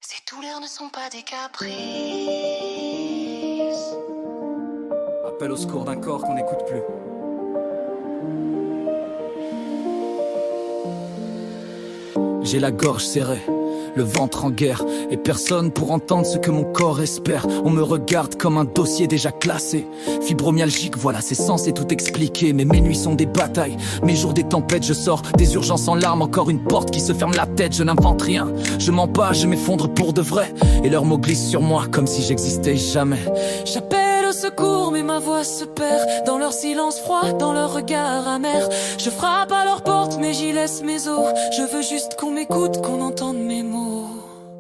Ces douleurs ne sont pas des caprices. Appel au secours d'un corps qu'on n'écoute plus. J'ai la gorge serrée, le ventre en guerre, et personne pour entendre ce que mon corps espère. On me regarde comme un dossier déjà classé. Fibromyalgique, voilà, c'est censé tout expliquer. Mais mes nuits sont des batailles, mes jours des tempêtes. Je sors des urgences en larmes, encore une porte qui se ferme la tête. Je n'invente rien, je mens pas, je m'effondre pour de vrai. Et leurs mots glissent sur moi comme si j'existais jamais. J'appelle au secours mais ma voix se perd dans leur silence froid, dans leur regard amer. Je frappe à leur porte mais j'y laisse mes os. Je veux juste qu'on m'écoute, qu'on entende mes mots.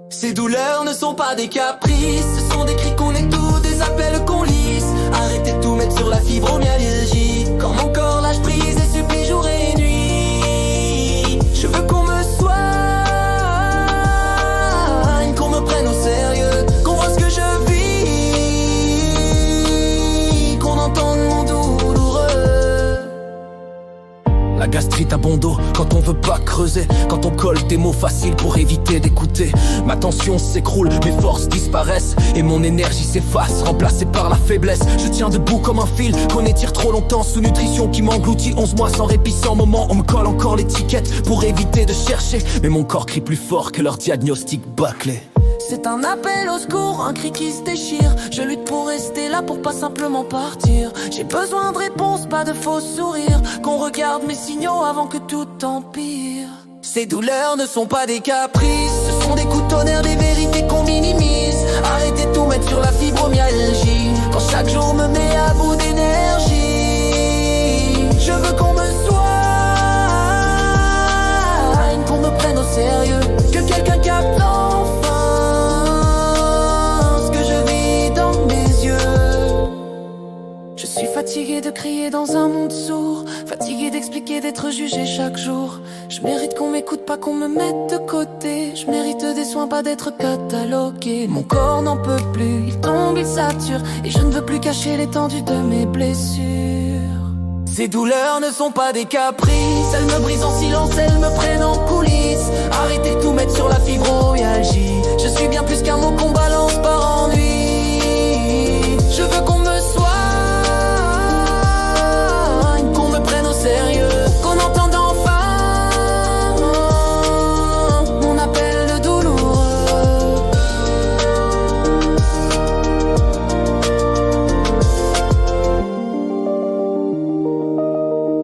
Ces douleurs ne sont pas des caprices, ce sont des cris qu'on écoute, des appels qu'on lisse. Arrêtez de tout mettre sur la fibromyalgie. Quand mon corps lâche prise et supplie jour et nuit. Je veux qu'on me soigne, qu'on me prenne au sérieux, qu'on voit ce que je vis, qu'on entende mon douloureux. La gastrite à bon dos, quand on veut pas creuser, quand on colle des mots faciles pour éviter d'écouter. Ma tension s'écroule, mes forces disparaissent et mon énergie s'efface, remplacée par la faiblesse. Je tiens debout comme un fil qu'on étire trop longtemps, sous nutrition qui m'engloutit. 11 mois sans répit, sans moment, on me colle encore l'étiquette pour éviter de chercher. Mais mon corps crie plus fort que leur diagnostic bâclé. C'est un appel au secours, un cri qui se déchire. Je lutte pour rester là, pour pas simplement partir. J'ai besoin de réponses, pas de faux sourires. Qu'on regarde mes signaux avant que tout empire. Ces douleurs ne sont pas des caprices, ce sont des coups de tonnerre, des vérités qu'on minimise. Arrêtez de tout mettre sur la fibromyalgie. Quand chaque jour me met à bout d'énergie. Je veux qu'on me soigne, qu'on me prenne au sérieux, que quelqu'un capte enfin ce que je vis dans mes yeux. Je suis fatigué de crier dans un monde sourd, fatigué d'expliquer, d'être jugé chaque jour. Je mérite qu'on m'écoute, pas qu'on me mette de côté. Je mérite des soins, pas d'être catalogué. Mon corps n'en peut plus, il tombe, il sature, et je ne veux plus cacher l'étendue de mes blessures. Ces douleurs ne sont pas des caprices, elles me brisent en silence, elles me